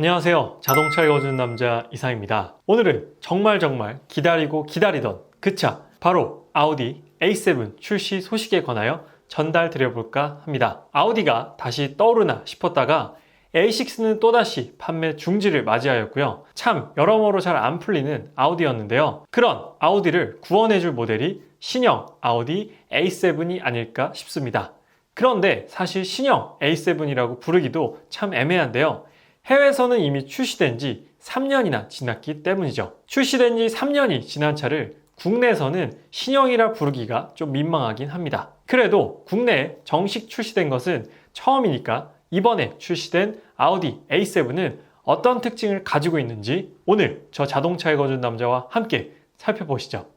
안녕하세요. 자동차 읽어주는 남자 이상입니다. 오늘은 정말 기다리고 기다리던 그 차, 바로 아우디 A7 출시 소식에 관하여 전달 드려볼까 합니다. 아우디가 다시 떠오르나 싶었다가 A6는 또다시 판매 중지를 맞이하였고요. 참 여러모로 잘 안 풀리는 아우디였는데요. 그런 아우디를 구원해줄 모델이 신형 아우디 A7이 아닐까 싶습니다. 그런데 사실 신형 A7이라고 부르기도 참 애매한데요. 해외에서는 이미 출시된 지 3년이나 지났기 때문이죠. 출시된 지 3년이 지난 차를 국내에서는 신형이라 부르기가 좀 민망하긴 합니다. 그래도 국내에 정식 출시된 것은 처음이니까 이번에 출시된 아우디 A7은 어떤 특징을 가지고 있는지 오늘 저 자동차 읽어준 남자와 함께 살펴보시죠.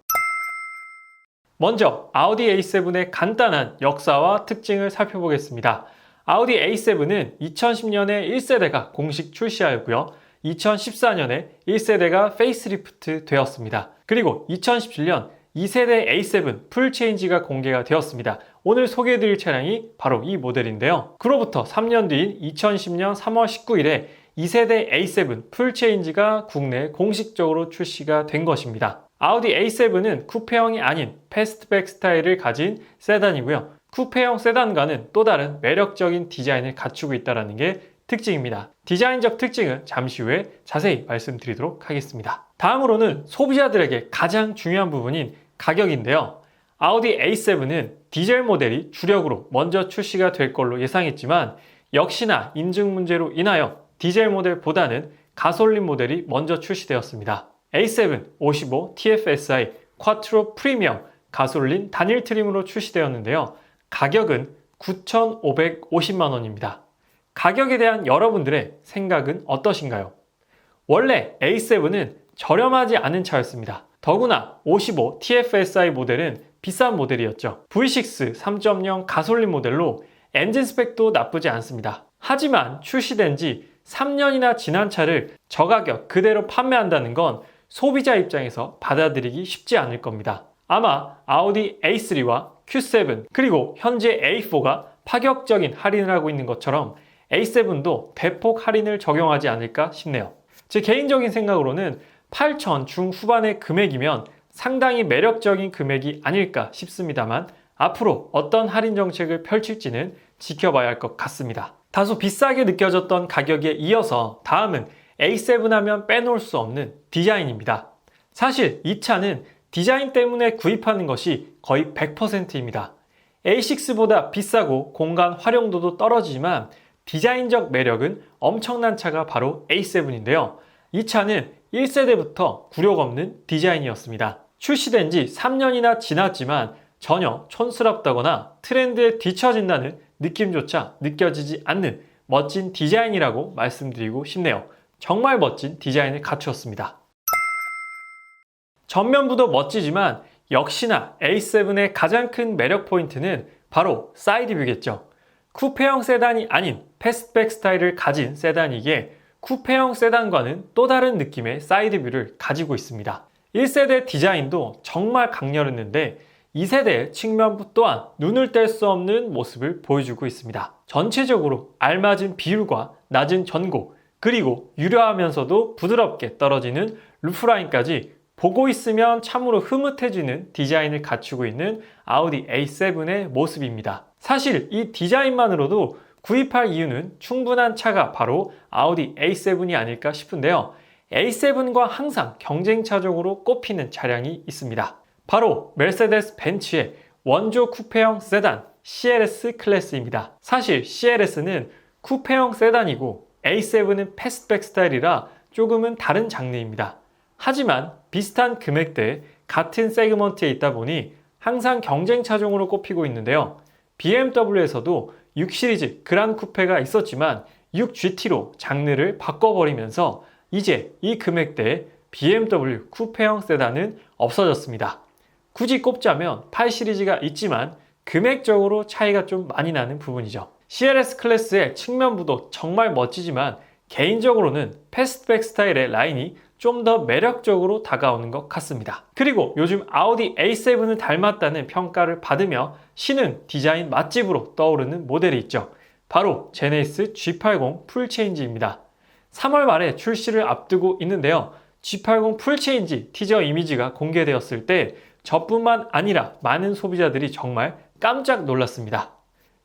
먼저 아우디 A7의 간단한 역사와 특징을 살펴보겠습니다. 아우디 A7은 2010년에 1세대가 공식 출시하였고요. 2014년에 1세대가 페이스리프트 되었습니다. 그리고 2017년 2세대 A7 풀체인지가 공개가 되었습니다. 오늘 소개해드릴 차량이 바로 이 모델인데요. 그로부터 3년 뒤인 2010년 3월 19일에 2세대 A7 풀체인지가 국내에 공식적으로 출시가 된 것입니다. 아우디 A7은 쿠페형이 아닌 패스트백 스타일을 가진 세단이고요. 쿠페형 세단과는 또 다른 매력적인 디자인을 갖추고 있다는 게 특징입니다. 디자인적 특징은 잠시 후에 자세히 말씀드리도록 하겠습니다. 다음으로는 소비자들에게 가장 중요한 부분인 가격인데요. 아우디 A7은 디젤 모델이 주력으로 먼저 출시가 될 걸로 예상했지만 역시나 인증 문제로 인하여 디젤 모델보다는 가솔린 모델이 먼저 출시되었습니다. A7 55 TFSI 쿼트로 프리미엄 가솔린 단일 트림으로 출시되었는데요. 가격은 9,550만 원입니다. 가격에 대한 여러분들의 생각은 어떠신가요? 원래 A7은 저렴하지 않은 차였습니다. 더구나 55 TFSI 모델은 비싼 모델이었죠. V6 3.0 가솔린 모델로 엔진 스펙도 나쁘지 않습니다. 하지만 출시된 지 3년이나 지난 차를 저가격 그대로 판매한다는 건 소비자 입장에서 받아들이기 쉽지 않을 겁니다. 아마 아우디 A3와 Q7 그리고 현재 A4가 파격적인 할인을 하고 있는 것처럼 A7도 대폭 할인을 적용하지 않을까 싶네요. 제 개인적인 생각으로는 8,000 중후반의 금액이면 상당히 매력적인 금액이 아닐까 싶습니다만 앞으로 어떤 할인 정책을 펼칠지는 지켜봐야 할 것 같습니다. 다소 비싸게 느껴졌던 가격에 이어서 다음은 A7 하면 빼놓을 수 없는 디자인입니다. 사실 이 차는 디자인 때문에 구입하는 것이 거의 100%입니다. A6보다 비싸고 공간 활용도도 떨어지지만 디자인적 매력은 엄청난 차가 바로 A7인데요. 이 차는 1세대부터 굴욕 없는 디자인이었습니다. 출시된 지 3년이나 지났지만 전혀 촌스럽다거나 트렌드에 뒤처진다는 느낌조차 느껴지지 않는 멋진 디자인이라고 말씀드리고 싶네요. 정말 멋진 디자인을 갖추었습니다. 전면부도 멋지지만 역시나 A7의 가장 큰 매력 포인트는 바로 사이드뷰겠죠. 쿠페형 세단이 아닌 패스트백 스타일을 가진 세단이기에 쿠페형 세단과는 또 다른 느낌의 사이드뷰를 가지고 있습니다. 1세대 디자인도 정말 강렬했는데 2세대의 측면부 또한 눈을 뗄 수 없는 모습을 보여주고 있습니다. 전체적으로 알맞은 비율과 낮은 전고 그리고 유려하면서도 부드럽게 떨어지는 루프라인까지 보고 있으면 참으로 흐뭇해지는 디자인을 갖추고 있는 아우디 A7의 모습입니다. 사실 이 디자인만으로도 구입할 이유는 충분한 차가 바로 아우디 A7이 아닐까 싶은데요. A7과 항상 경쟁차적으로 꼽히는 차량이 있습니다. 바로 메르세데스 벤츠의 원조 쿠페형 세단 CLS 클래스입니다. 사실 CLS는 쿠페형 세단이고 A7은 패스트백 스타일이라 조금은 다른 장르입니다. 하지만 비슷한 금액대에 같은 세그먼트에 있다 보니 항상 경쟁차종으로 꼽히고 있는데요. BMW에서도 6 시리즈 그란 쿠페가 있었지만 6GT로 장르를 바꿔버리면서 이제 이 금액대에 BMW 쿠페형 세단은 없어졌습니다. 굳이 꼽자면 8 시리즈가 있지만 금액적으로 차이가 좀 많이 나는 부분이죠. CLS 클래스의 측면부도 정말 멋지지만 개인적으로는 패스트백 스타일의 라인이 좀 더 매력적으로 다가오는 것 같습니다. 그리고 요즘 아우디 A7을 닮았다는 평가를 받으며 신흥 디자인 맛집으로 떠오르는 모델이 있죠. 바로 제네시스 G80 풀체인지입니다. 3월 말에 출시를 앞두고 있는데요. G80 풀체인지 티저 이미지가 공개되었을 때 저뿐만 아니라 많은 소비자들이 정말 깜짝 놀랐습니다.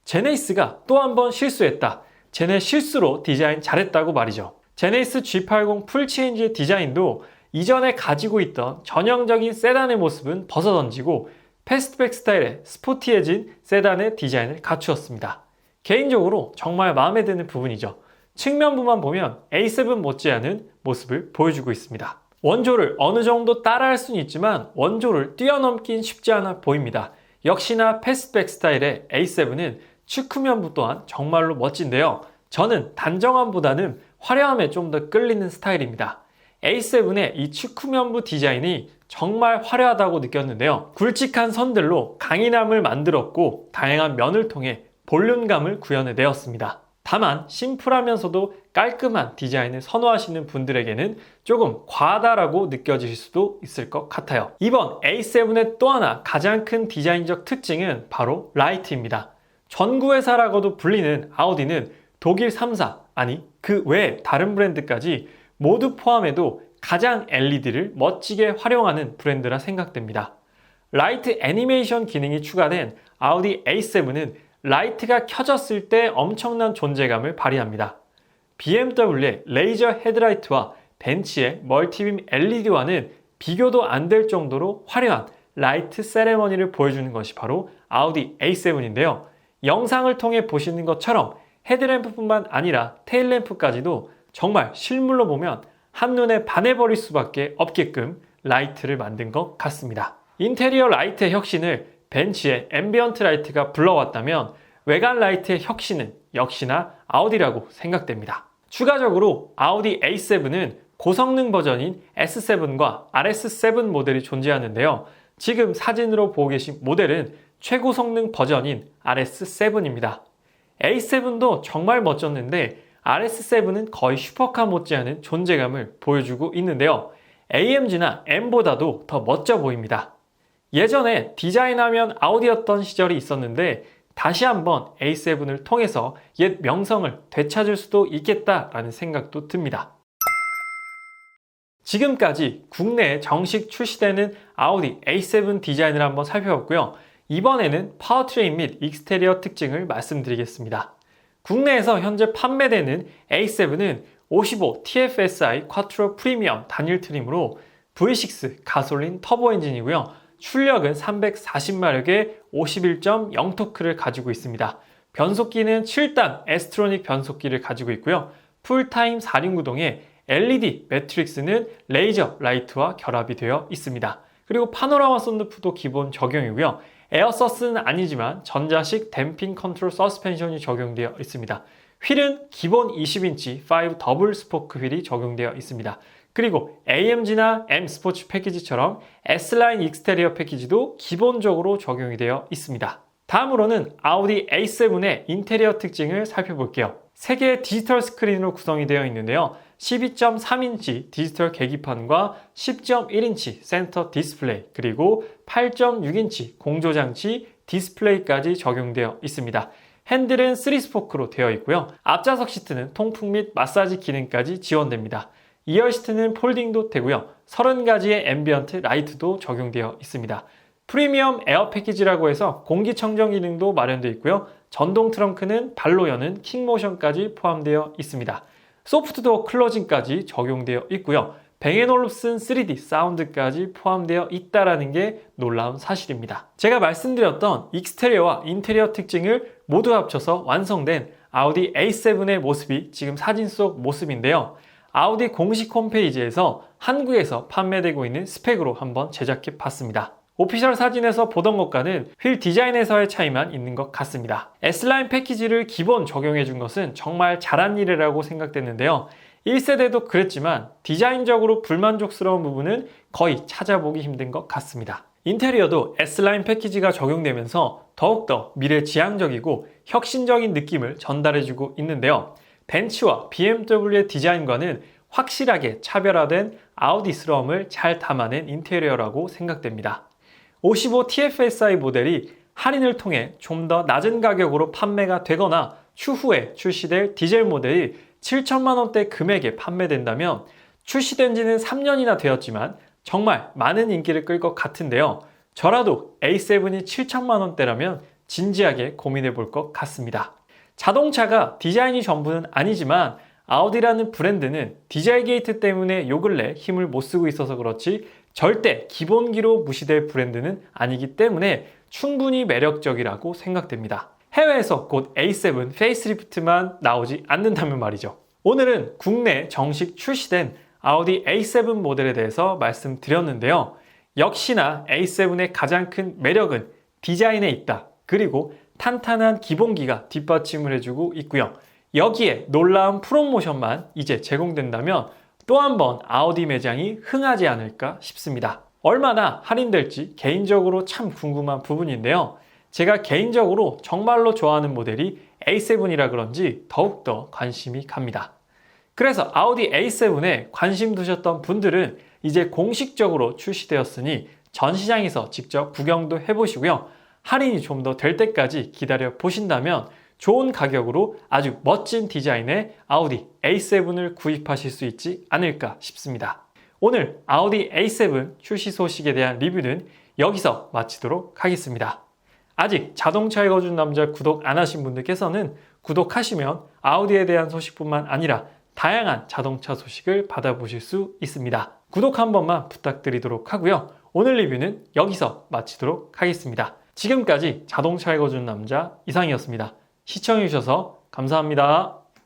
제네시스가 또 한 번 실수했다. 쟤네 실수로 디자인 잘했다고 말이죠. 제네시스 G80 풀체인지의 디자인도 이전에 가지고 있던 전형적인 세단의 모습은 벗어던지고 패스트백 스타일의 스포티해진 세단의 디자인을 갖추었습니다. 개인적으로 정말 마음에 드는 부분이죠. 측면부만 보면 A7 못지않은 모습을 보여주고 있습니다. 원조를 어느 정도 따라할 수는 있지만 원조를 뛰어넘긴 쉽지 않아 보입니다. 역시나 패스트백 스타일의 A7은 측후면부 또한 정말로 멋진데요. 저는 단정함보다는 화려함에 좀 더 끌리는 스타일입니다. A7의 이 측후면부 디자인이 정말 화려하다고 느꼈는데요. 굵직한 선들로 강인함을 만들었고 다양한 면을 통해 볼륨감을 구현해내었습니다. 다만 심플하면서도 깔끔한 디자인을 선호하시는 분들에게는 조금 과하다라고 느껴질 수도 있을 것 같아요. 이번 A7의 또 하나 가장 큰 디자인적 특징은 바로 라이트입니다. 전구회사라고도 불리는 아우디는 독일 3사, 아니 그 외 다른 브랜드까지 모두 포함해도 가장 LED를 멋지게 활용하는 브랜드라 생각됩니다. 라이트 애니메이션 기능이 추가된 아우디 A7은 라이트가 켜졌을 때 엄청난 존재감을 발휘합니다. BMW의 레이저 헤드라이트와 벤츠의 멀티빔 LED와는 비교도 안 될 정도로 화려한 라이트 세레머니를 보여주는 것이 바로 아우디 A7인데요. 영상을 통해 보시는 것처럼 헤드램프뿐만 아니라 테일램프까지도 정말 실물로 보면 한눈에 반해버릴 수밖에 없게끔 라이트를 만든 것 같습니다. 인테리어 라이트의 혁신을 벤츠의 앰비언트 라이트가 불러왔다면 외관 라이트의 혁신은 역시나 아우디라고 생각됩니다. 추가적으로 아우디 A7은 고성능 버전인 S7과 RS7 모델이 존재하는데요. 지금 사진으로 보고 계신 모델은 최고 성능 버전인 RS7입니다. A7도 정말 멋졌는데 RS7은 거의 슈퍼카 못지않은 존재감을 보여주고 있는데요. AMG나 M보다도 더 멋져 보입니다. 예전에 디자인하면 아우디였던 시절이 있었는데 다시 한번 A7을 통해서 옛 명성을 되찾을 수도 있겠다라는 생각도 듭니다. 지금까지 국내에 정식 출시되는 아우디 A7 디자인을 한번 살펴봤고요. 이번에는 파워트레인 및 익스테리어 특징을 말씀드리겠습니다. 국내에서 현재 판매되는 A7은 55 TFSI 쿼트로 프리미엄 단일 트림으로 V6 가솔린 터보 엔진이고요. 출력은 340마력의 51.0토크를 가지고 있습니다. 변속기는 7단 에스트로닉 변속기를 가지고 있고요. 풀타임 4륜구동에 LED 매트릭스는 레이저 라이트와 결합이 되어 있습니다. 그리고 파노라마 썬루프도 기본 적용이고요. 에어서스는 아니지만 전자식 댐핑 컨트롤 서스펜션이 적용되어 있습니다. 휠은 기본 20인치 5 더블 스포크 휠이 적용되어 있습니다. 그리고 AMG나 M 스포츠 패키지처럼 S라인 익스테리어 패키지도 기본적으로 적용이 되어 있습니다. 다음으로는 아우디 A7의 인테리어 특징을 살펴볼게요. 3개의 디지털 스크린으로 구성이 되어 있는데요. 12.3인치 디지털 계기판과 10.1인치 센터 디스플레이 그리고 8.6인치 공조장치 디스플레이까지 적용되어 있습니다. 핸들은 3스포크로 되어 있고요. 앞좌석 시트는 통풍 및 마사지 기능까지 지원됩니다. 2열 시트는 폴딩도 되고요. 30가지의 앰비언트 라이트도 적용되어 있습니다. 프리미엄 에어 패키지라고 해서 공기청정 기능도 마련되어 있고요. 전동 트렁크는 발로 여는 킥모션까지 포함되어 있습니다. 소프트도어 클로징까지 적용되어 있고요. 뱅앤올룹슨 3D 사운드까지 포함되어 있다는 게 놀라운 사실입니다. 제가 말씀드렸던 익스테리어와 인테리어 특징을 모두 합쳐서 완성된 아우디 A7의 모습이 지금 사진 속 모습인데요. 아우디 공식 홈페이지에서 한국에서 판매되고 있는 스펙으로 한번 제작해 봤습니다. 오피셜 사진에서 보던 것과는 휠 디자인에서의 차이만 있는 것 같습니다. S라인 패키지를 기본 적용해 준 것은 정말 잘한 일이라고 생각됐는데요. 1세대도 그랬지만 디자인적으로 불만족스러운 부분은 거의 찾아보기 힘든 것 같습니다. 인테리어도 S라인 패키지가 적용되면서 더욱더 미래지향적이고 혁신적인 느낌을 전달해주고 있는데요. 벤츠와 BMW의 디자인과는 확실하게 차별화된 아우디스러움을 잘 담아낸 인테리어라고 생각됩니다. 55 TFSI 모델이 할인을 통해 좀 더 낮은 가격으로 판매가 되거나 추후에 출시될 디젤 모델이 7천만 원대 금액에 판매된다면 출시된 지는 3년이나 되었지만 정말 많은 인기를 끌 것 같은데요. 저라도 A7이 7천만 원대라면 진지하게 고민해 볼 것 같습니다. 자동차가 디자인이 전부는 아니지만 아우디라는 브랜드는 디자인 게이트 때문에 요 근래 힘을 못 쓰고 있어서 그렇지 절대 기본기로 무시될 브랜드는 아니기 때문에 충분히 매력적이라고 생각됩니다. 해외에서 곧 A7 페이스리프트만 나오지 않는다면 말이죠. 오늘은 국내 정식 출시된 아우디 A7 모델에 대해서 말씀드렸는데요. 역시나 A7의 가장 큰 매력은 디자인에 있다. 그리고 탄탄한 기본기가 뒷받침을 해주고 있고요. 여기에 놀라운 프로모션만 이제 제공된다면 또 한 번 아우디 매장이 흥하지 않을까 싶습니다. 얼마나 할인될지 개인적으로 참 궁금한 부분인데요. 제가 개인적으로 정말로 좋아하는 모델이 A7이라 그런지 더욱더 관심이 갑니다. 그래서 아우디 A7에 관심 두셨던 분들은 이제 공식적으로 출시되었으니 전시장에서 직접 구경도 해보시고요. 할인이 좀 더 될 때까지 기다려 보신다면 좋은 가격으로 아주 멋진 디자인의 아우디 A7을 구입하실 수 있지 않을까 싶습니다. 오늘 아우디 A7 출시 소식에 대한 리뷰는 여기서 마치도록 하겠습니다. 아직 자동차 읽어준 남자 구독 안 하신 분들께서는 구독하시면 아우디에 대한 소식뿐만 아니라 다양한 자동차 소식을 받아보실 수 있습니다. 구독 한 번만 부탁드리도록 하고요. 오늘 리뷰는 여기서 마치도록 하겠습니다. 지금까지 자동차 읽어준 남자 이상이었습니다. 시청해주셔서 감사합니다.